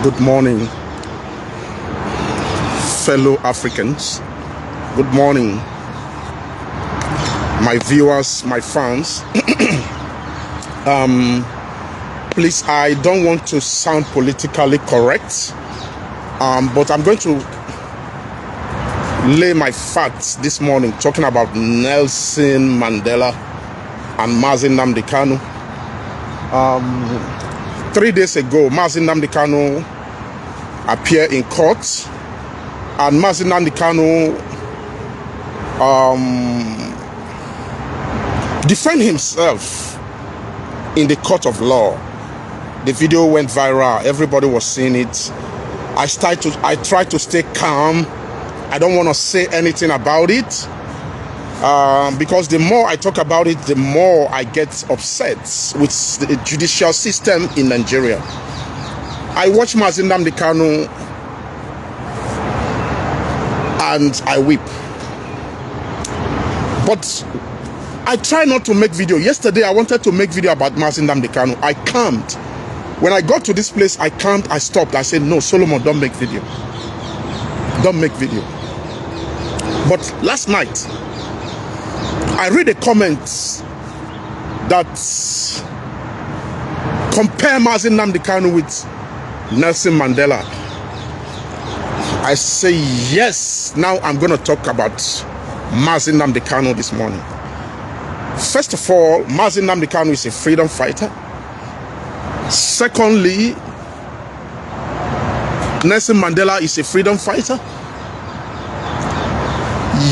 Good morning, fellow Africans. Good morning, my viewers, my fans. Please, I don't want to sound politically correct, but I'm going to lay my facts this morning talking about Nelson Mandela and Mazi Kanu. 3 days ago, Mazi Kanu appeared in court, and Mazi Kanu defend himself in the court of law. The video went viral. Everybody was seeing it. I tried to stay calm. I don't want to say anything about it because the more I talk about it, the more I get upset with the judicial system in Nigeria. I watch Mazi Kanu and I weep. But I try not to make video. Yesterday, I wanted to make video about Mazi Kanu. I calmed. When I got to this place, I calmed, I stopped. I said, no, Solomon, don't make video. Don't make video. But last night, I read the comments that compare Mazi Kanu with Nelson Mandela. I say, yes, now I'm going to talk about Mazi Kanu this morning. First of all, Mazi Kanu is a freedom fighter. Secondly, Nelson Mandela is a freedom fighter.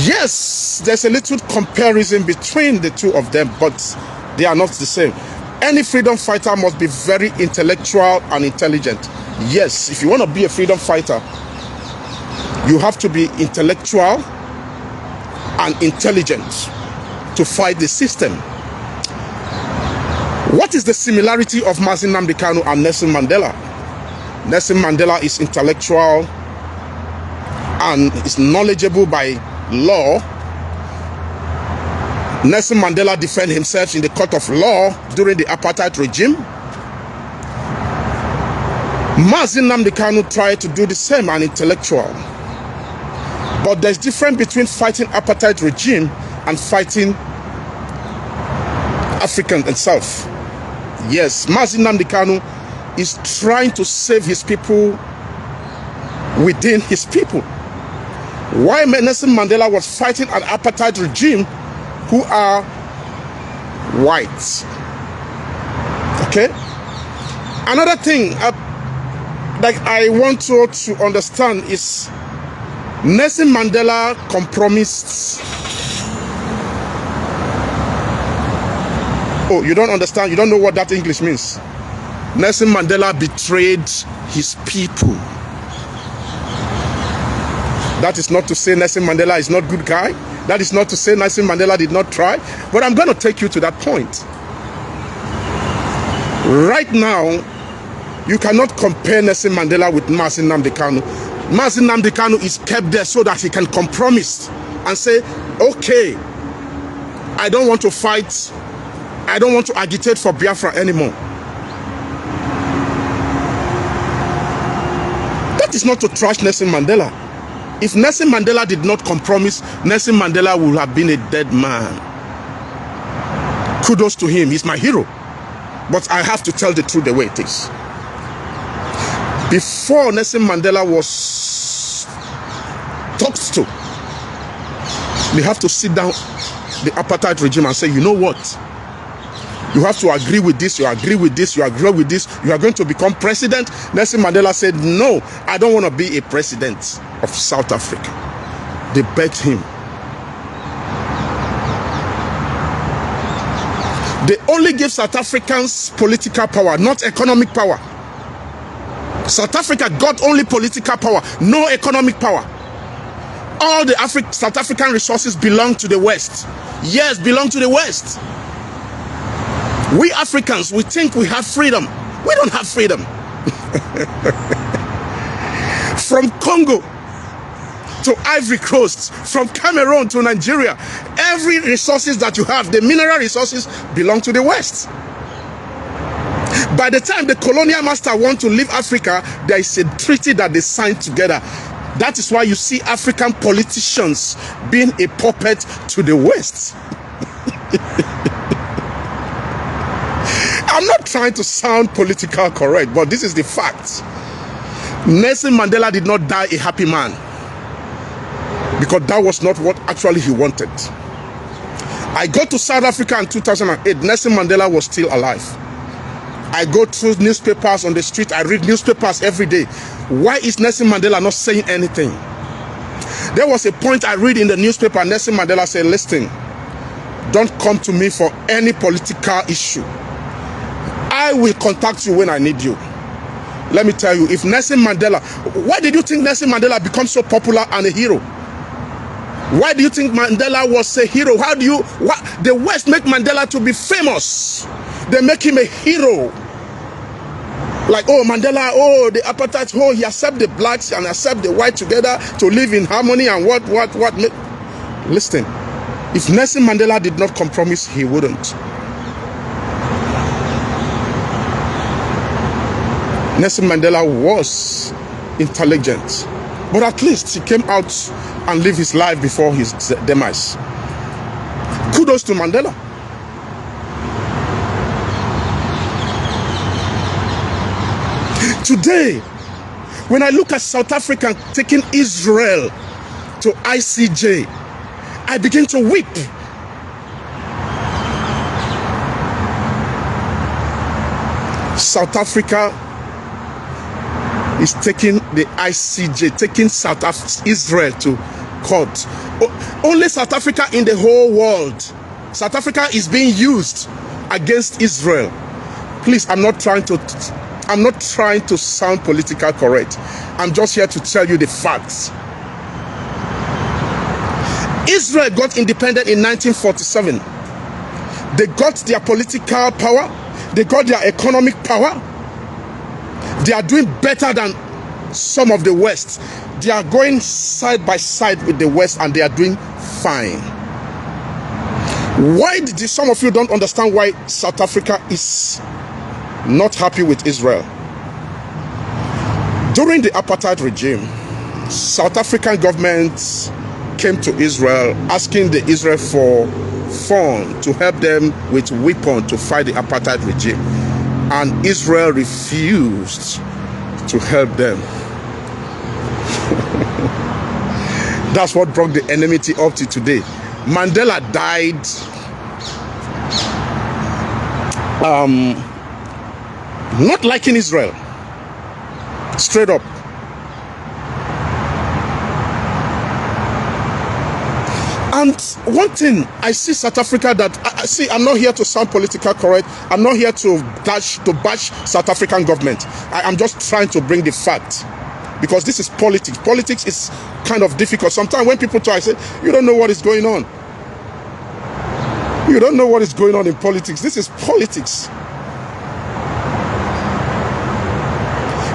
Yes, there's a little comparison between the two of them, but they are not the same. Any freedom fighter must be very intellectual and intelligent. Yes, if you want to be a freedom fighter, you have to be intellectual and intelligent to fight the system. What is the similarity of Mazi Kanu and Nelson Mandela? Nelson Mandela is intellectual and is knowledgeable by law. Nelson Mandela defended himself in the court of law during the apartheid regime. Mazi Kanu tried to do the same, and intellectual. But there's difference between fighting apartheid regime and fighting African itself. Yes, Mazi Kanu is trying to save his people within his people. While Nelson Mandela was fighting an apartheid regime who are white. Okay? Another thing that I want you to understand is Nelson Mandela compromised. Oh, you don't understand? You don't know what that English means. Nelson Mandela betrayed his people. That is not to say Nelson Mandela is not a good guy. That is not to say Nelson Mandela did not try. But I'm going to take you to that point. Right now, you cannot compare Nelson Mandela with Mazi Kanu. Mazi Kanu is kept there so that he can compromise and say, okay, I don't want to fight. I don't want to agitate for Biafra anymore. That is not to trash Nelson Mandela. If Nelson Mandela did not compromise, Nelson Mandela would have been a dead man. Kudos to him. He's my hero. But I have to tell the truth the way it is. Before Nelson Mandela was talked to, they have to sit down the apartheid regime and say, you know what? You have to agree with this, you agree with this, you agree with this, you are going to become president. Nelson Mandela said, no, I don't want to be a president of South Africa. They begged him. They only give South Africans political power, not economic power. South Africa got only political power, no economic power. All the South African resources belong to the West. Yes, belong to the West. We Africans, we think we have freedom. We don't have freedom. From Congo to Ivory Coast, from Cameroon to Nigeria, every resources that you have, the mineral resources, belong to the West. By the time the colonial master want to leave Africa, there is a treaty that they signed together. That is why you see African politicians being a puppet to the West. I'm not trying to sound politically correct, but this is the fact. Nelson Mandela did not die a happy man, because that was not what actually he wanted. I go to South Africa in 2008. Nelson Mandela was still alive. I go through newspapers on the street. I read newspapers every day. Why is Nelson Mandela not saying anything? There was a point I read in the newspaper. Nelson Mandela said, listen, don't come to me for any political issue. I will contact you when I need you. Let me tell you, if Nelson Mandela, why did you think Nelson Mandela become so popular and a hero? Why do you think Mandela was a hero? How do you, the West make Mandela to be famous? They make him a hero. Like, oh, Mandela, oh, the apartheid, oh, he accept the blacks and accept the white together to live in harmony and what. Listen, if Nelson Mandela did not compromise, he wouldn't. Nelson Mandela was intelligent, but at least he came out and lived his life before his demise. Kudos to Mandela. Today, when I look at South Africa taking Israel to ICJ, I begin to weep. South Africa is taking the ICJ, taking Israel to court. Only South Africa in the whole world. South Africa is being used against Israel. Please, I'm not trying to sound politically correct. I'm just here to tell you the facts. Israel got independent in 1947. They got their political power. They got their economic power. They are doing better than some of the West. They are going side by side with the West and they are doing fine. Why did some of you don't understand why South Africa is not happy with Israel? During the apartheid regime, South African governments came to Israel asking the Israel for funds to help them with weapons to fight the apartheid regime. And Israel refused to help them. That's what brought the enmity up to today. Mandela died not liking Israel. Straight up. And one thing I see South Africa that I'm not here to sound politically correct. I'm not here to bash South African government. I'm just trying to bring the fact, because this is politics. Politics is kind of difficult. Sometimes when people talk, I say, you don't know what is going on. You don't know what is going on in politics. This is politics.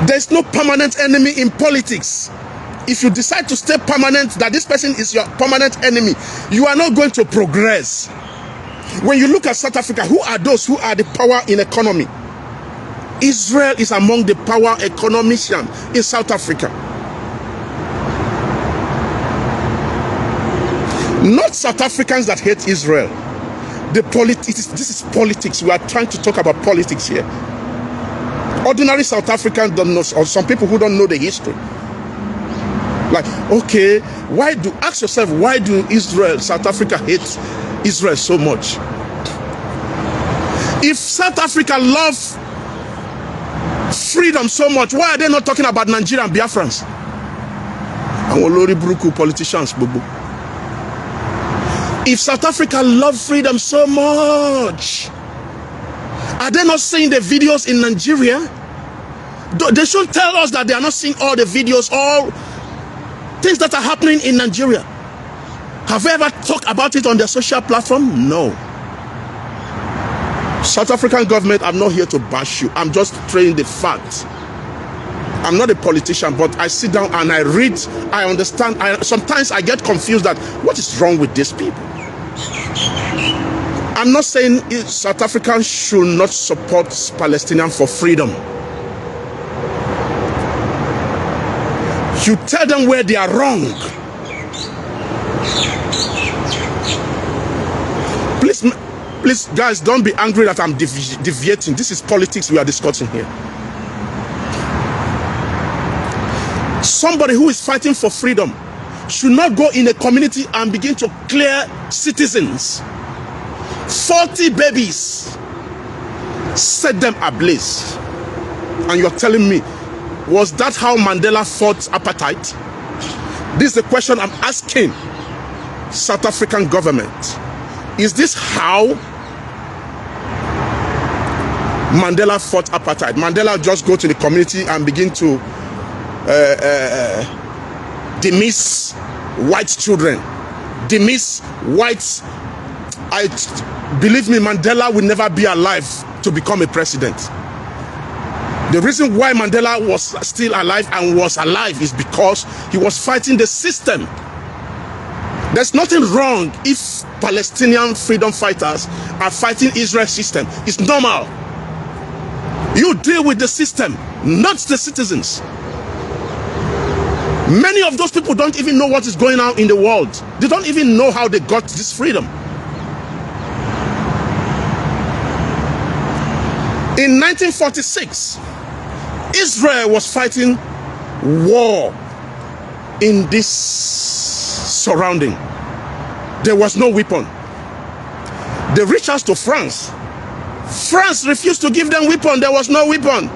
There's no permanent enemy in politics. If you decide to stay permanent, that this person is your permanent enemy, you are not going to progress. When you look at South Africa, who are those who are the power in economy? Israel is among the power economicians in South Africa. Not South Africans that hate Israel. This is politics. We are trying to talk about politics here. Ordinary South Africans don't know, or some people who don't know the history. Like, okay, ask yourself, why do South Africa hate Israel so much? If South Africa love freedom so much, why are they not talking about Nigeria and Biafrans? And Olori Bruku politicians, Bubu. If South Africa love freedom so much, are they not seeing the videos in Nigeria? They should tell us that they are not seeing all the videos, all things that are happening in Nigeria. Have you ever talked about it on their social platform? No. South African government, I'm not here to bash you. I'm just saying the facts. I'm not a politician, but I sit down and I read, I understand. Sometimes I get confused that what is wrong with these people? I'm not saying South Africans should not support Palestinians for freedom. You tell them where they are wrong. Please, guys, don't be angry that I'm deviating. This is politics we are discussing here. Somebody who is fighting for freedom should not go in a community and begin to clear citizens. 40 babies, set them ablaze. And you're telling me, was that how Mandela fought apartheid? This is the question I'm asking South African government. Is this how Mandela fought apartheid? Mandela just go to the community and begin to dismiss white children, dismiss whites. Believe me, Mandela will never be alive to become a president. The reason why Mandela was still alive and was alive is because he was fighting the system. There's nothing wrong if Palestinian freedom fighters are fighting Israel's system. It's normal. You deal with the system, not the citizens. Many of those people don't even know what is going on in the world. They don't even know how they got this freedom. In 1946, Israel was fighting war in this surrounding. There was no weapon. They reached out to France. France refused to give them weapon. There was no weapon.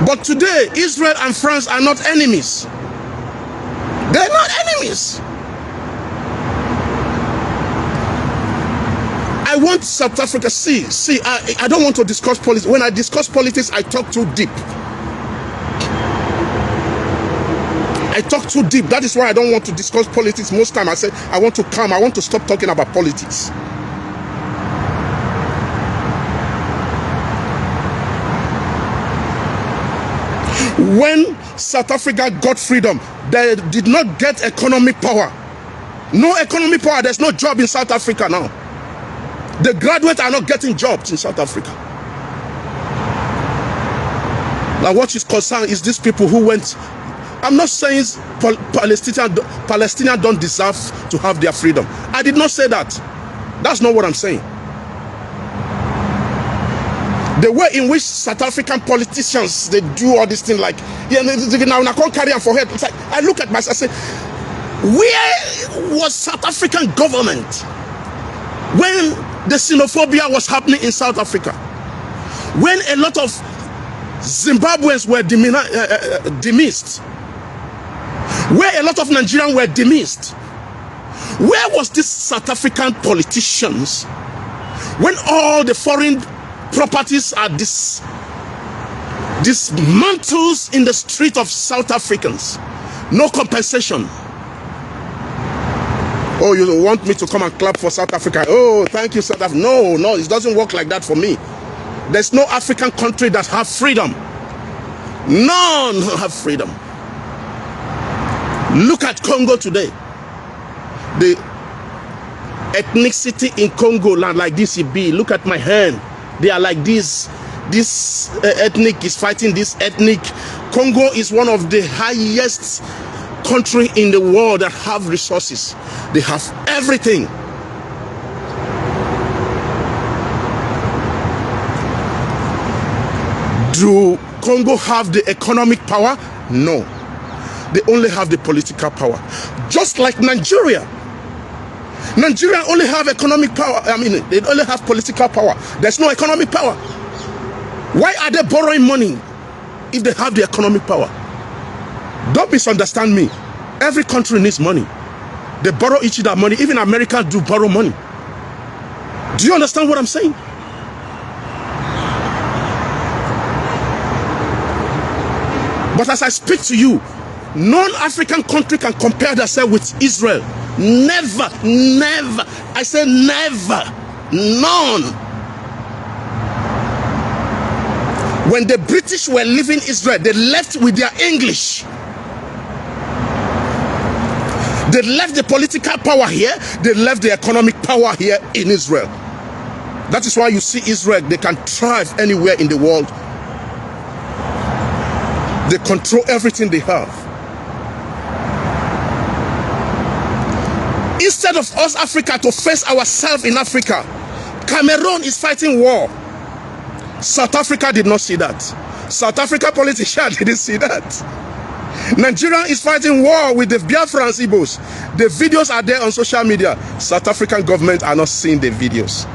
But today, Israel and France are not enemies. They're not enemies. I want South Africa, I don't want to discuss politics. When I discuss politics, I talk too deep. I talk too deep. That is why I don't want to discuss politics. Most time I say, I want to calm. I want to stop talking about politics. When South Africa got freedom, they did not get economic power. No economic power. There's no job in South Africa now. The graduates are not getting jobs in South Africa. Now what is concerned is these people who went. I'm not saying Palestinians don't deserve to have their freedom. I did not say that. That's not what I'm saying. The way in which South African politicians, they do all this thing like, yeah, now I can't carry on for head. It's like, I look at myself and say, where was South African government when the xenophobia was happening in South Africa? When a lot of Zimbabweans were dismissed, where a lot of Nigerians were dismissed, where was this South African politicians when all the foreign properties are dismantled in the street of South Africans? No compensation. Oh, you want me to come and clap for South Africa? Oh, thank you, South Africa. No, it doesn't work like that for me. There's no African country that have freedom. None have freedom. Look at Congo today. The ethnicity in Congo land like this, it be. Look at my hand. They are like this. This ethnic is fighting this ethnic. Congo is one of the highest country in the world that have resources. They have everything. Do Congo have the economic power? No. They only have the political power. Just like Nigeria. Nigeria only have economic power. I mean, they only have political power. There's no economic power. Why are they borrowing money if they have the economic power? Don't misunderstand me. Every country needs money. They borrow each other money. Even America do borrow money. Do you understand what I'm saying? But as I speak to you, non-African country can compare themselves with Israel. Never, never. I say never. None. When the British were leaving Israel, they left with their English. They left the political power here. They left the economic power here in Israel. That is why you see Israel, they can thrive anywhere in the world. They control everything they have. Instead of us, Africa, to face ourselves in Africa, Cameroon is fighting war. South Africa did not see that. South Africa politicians didn't see that. Nigeria is fighting war with the Biafrans Igbos. The videos are there on social media. South African government are not seeing the videos.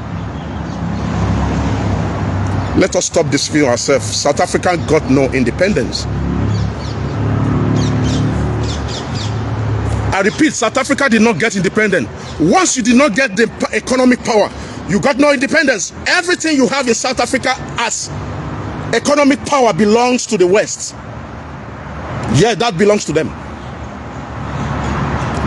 Let us stop deceiving ourselves. South Africa got no independence. I repeat, South Africa did not get independent. Once you did not get the economic power, you got no independence. Everything you have in South Africa as economic power belongs to the West. Yeah, that belongs to them.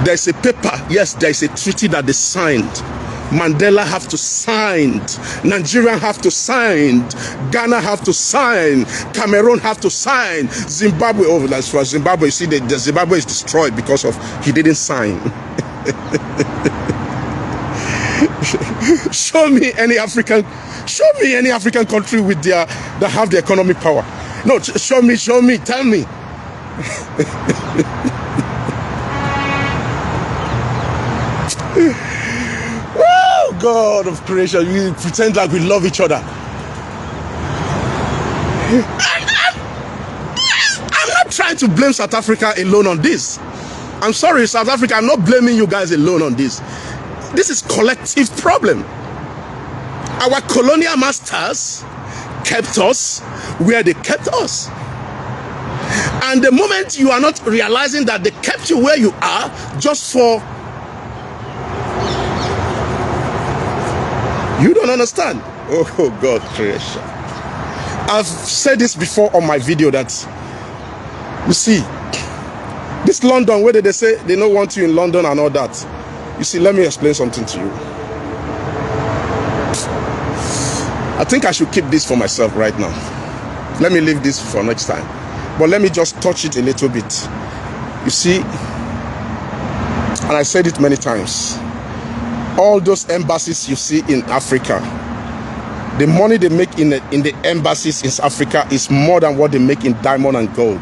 There's a paper, yes, there's a treaty that they signed. Mandela have to sign, Nigeria have to sign, Ghana have to sign, Cameroon have to sign, Zimbabwe, oh, that's for Zimbabwe, you see, the Zimbabwe is destroyed because of he didn't sign. Show me any African country with their that have the economic power. No, show me, tell me. Oh, God of creation, we pretend like we love each other. I'm not trying to blame South Africa alone on this. I'm sorry, South Africa, I'm not blaming you guys alone on this. This is collective problem. Our colonial masters kept us where they kept us. And the moment you are not realizing that they kept you where you are just for... You don't understand. Oh, God, creation. I've said this before on my video that, you see, this London, whether they say they don't want you in London and all that. You see, let me explain something to you. I think I should keep this for myself right now. Let me leave this for next time. But let me just touch it a little bit. You see, and I said it many times, all those embassies you see in Africa, the money they make in the embassies in Africa is more than what they make in diamond and gold.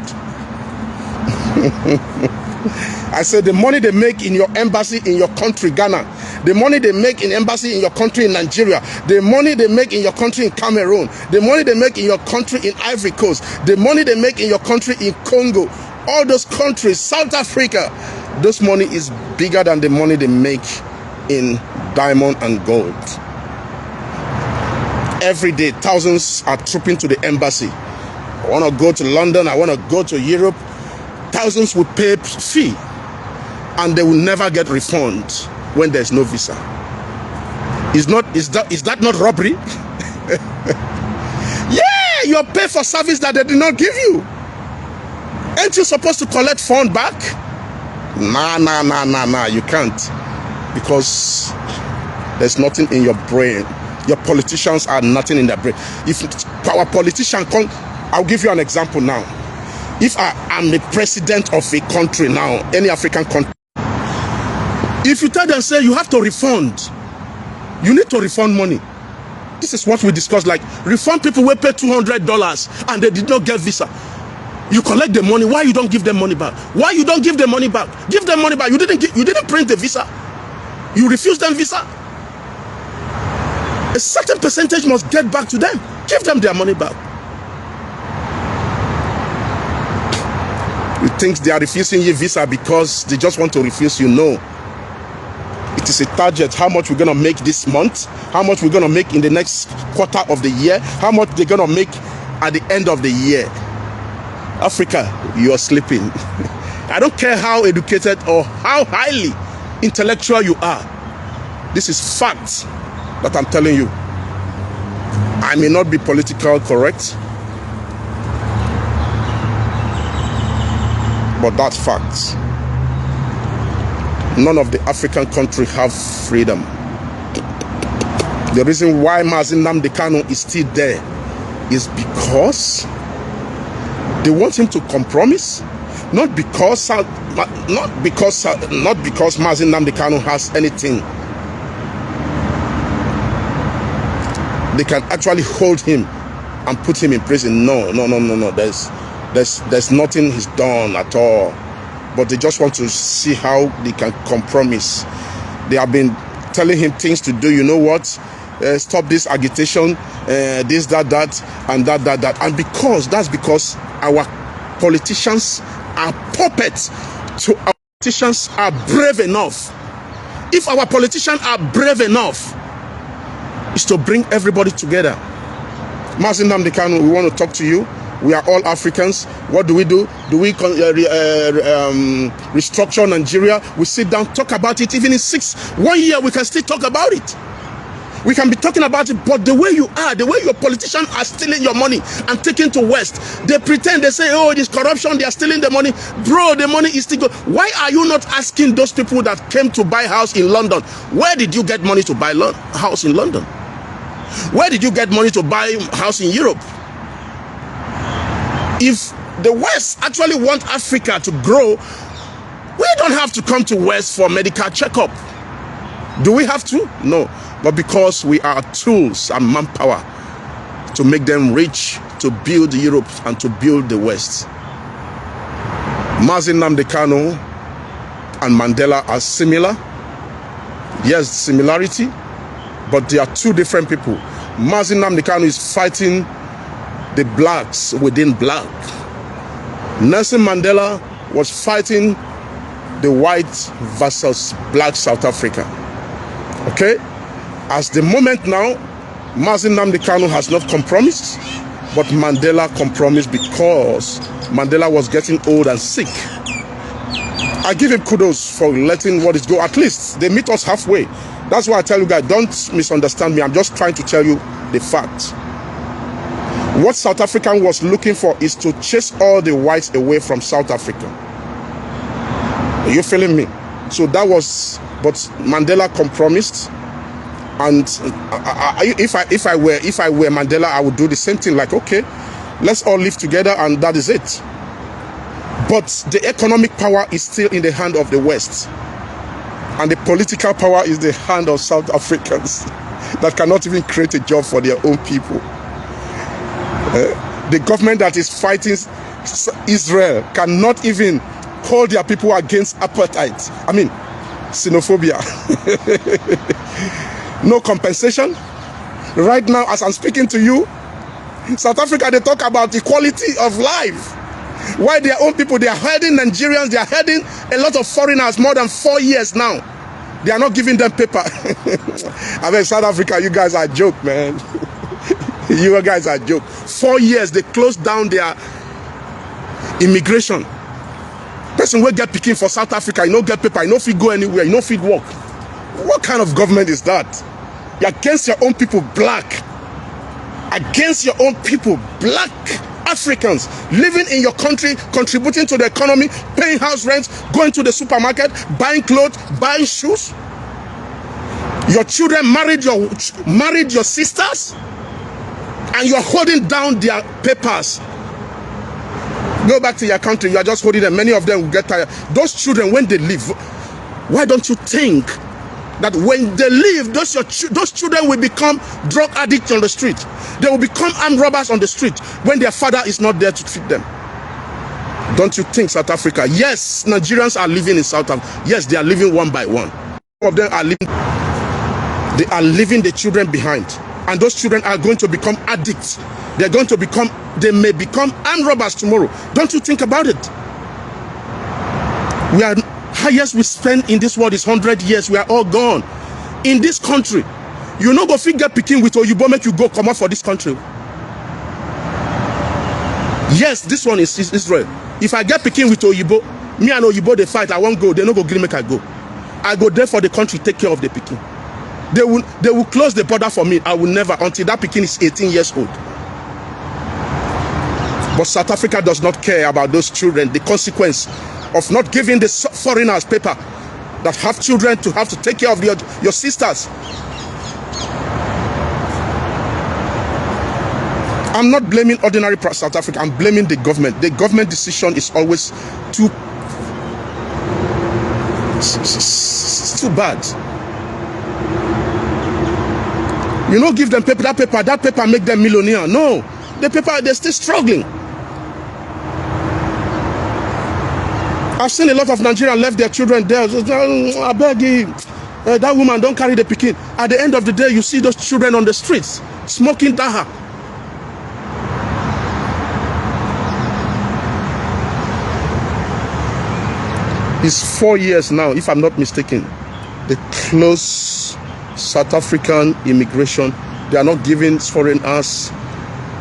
I said the money they make in your embassy in your country, Ghana, the money they make in embassy in your country in Nigeria, the money they make in your country in Cameroon, the money they make in your country in Ivory Coast, the money they make in your country in Congo, all those countries, South Africa, this money is bigger than the money they make in diamond and gold. Every day, thousands are trooping to the embassy. I want to go to London, I want to go to Europe. Thousands will pay fee and they will never get refund when there's no visa. Is that not robbery? Yeah, you're paid for service that they did not give you. Ain't you supposed to collect fund back? Nah, you can't, because there's nothing in your brain. Your politicians are nothing in their brain. If our politician can't, I'll give you an example now. If I am the president of a country now, any African country, if you tell them, say, you have to refund, you need to refund money. This is what we discussed, like, refund people who pay $200 and they did not get visa. You collect the money, why you don't give them money back? Why you don't give them money back? Give them money back. You didn't print the visa. You refused them visa. A certain percentage must get back to them. Give them their money back. You think they are refusing you visa because they just want to refuse you? No. It is a target. How much we're going to make this month? How much we're going to make in the next quarter of the year? How much they're going to make at the end of the year? Africa, you are sleeping. I don't care how educated or how highly intellectual you are. This is fact that I'm telling you. I may not be politically correct, but that's facts. None of the African countries have freedom. The reason why Nnamdi Kanu is still there is because they want him to compromise. not because Mazi Nnamdi Kanu has anything. They can actually hold him and put him in prison. No. There's nothing he's done at all. But they just want to see how they can compromise. They have been telling him things to do. You know what? Stop this agitation, this, that, and that. And that's because our politicians are puppets. So our politicians are brave enough. If our politicians are brave enough, it's to bring everybody together. Mazi Nnamdi Kanu, we want to talk to you. We are all Africans. What do? Do we restructure Nigeria? We sit down, talk about it. Even in 1 year, we can still talk about it. We can be talking about it, but the way you are, the way your politicians are stealing your money and taking to West, they pretend, they say, oh, it is corruption, they are stealing the money. Bro, the money is still good. Why are you not asking those people that came to buy house in London, where did you get money to buy house in London? Where did you get money to buy house in Europe? If the West actually want Africa to grow, we don't have to come to West for medical checkup. Do we have to? No. But because we are tools and manpower to make them rich, to build Europe and to build the West. Mazi Nnamdi Kanu and Mandela are similar. Yes, similarity, but they are two different people. Mazi Nnamdi Kanu is fighting the blacks within black. Nelson Mandela was fighting the white versus black South Africa. Okay? As the moment now, Mazi Nnamdi Kanu has not compromised, but Mandela compromised because Mandela was getting old and sick. I give him kudos for letting what is go. At least they meet us halfway. That's why I tell you guys, don't misunderstand me. I'm just trying to tell you the fact. What South Africa was looking for is to chase all the whites away from South Africa. Are you feeling me? So that was, but Mandela compromised. And if I were Mandela, I would do the same thing. Like, okay, let's all live together, and that is it. But the economic power is still in the hand of the West, and the political power is the hand of South Africans that cannot even create a job for their own people. The government that is fighting Israel cannot even hold their people against apartheid. I mean, xenophobia. No compensation. Right now, as I'm speaking to you, South Africa, they talk about equality of life. Why their own people, they are herding Nigerians, they are herding a lot of foreigners more than 4 years now. They are not giving them paper. I mean, South Africa, you guys are a joke, man. You guys are a joke. 4 years, they closed down their immigration. Person will get picking for South Africa, you don't get paper, you don't fit go anywhere, you don't fit work. What kind of government is that? You're against your own people, black. Against your own people, black Africans living in your country, contributing to the economy, paying house rents, going to the supermarket, buying clothes, buying shoes. Your children married your sisters, and you are holding down their papers. Go back to your country, you are just holding them. Many of them will get tired. Those children, when they leave, why don't you think that when they leave, those children will become drug addicts on the street? They will become armed robbers on the street when their father is not there to feed them. Don't you think, South Africa? Yes, Nigerians are living in South Africa. Yes, they are living one by one. Some of them are living. They are leaving the children behind. And those children are going to become addicts. They're going to become, they may become armed robbers tomorrow. Don't you think about it? We are, highest we spend in this world is 100 years. We are all gone. In this country, you no go figure picking with Oyibo make you go come out for this country. Yes, this one is Israel. If I get picking with Oyibo, me and Oyibo they fight, I won't go. They no go green make I go. I go there for the country, take care of the picking. They will close the border for me. I will never, until that picking is 18 years old. But South Africa does not care about those children. The consequence of not giving the foreigners paper that have children to have to take care of your sisters. I'm not blaming ordinary South Africa. I'm blaming the government. The government decision is always too bad. You know, give them paper. That paper make them millionaire. No, the paper, they're still struggling. I've seen a lot of Nigerians left their children there. I beg you, that woman don't carry the pikin. At the end of the day, you see those children on the streets smoking daha. It's 4 years now, if I'm not mistaken. They close South African immigration. They are not giving foreigners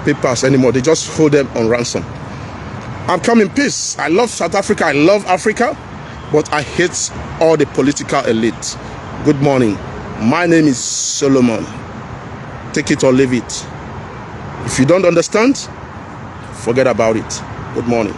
papers anymore. They just hold them on ransom. I'm coming peace. I love South Africa. I love Africa, but I hate all the political elite. Good morning. My name is Solomon. Take it or leave it. If you don't understand, forget about it. Good morning.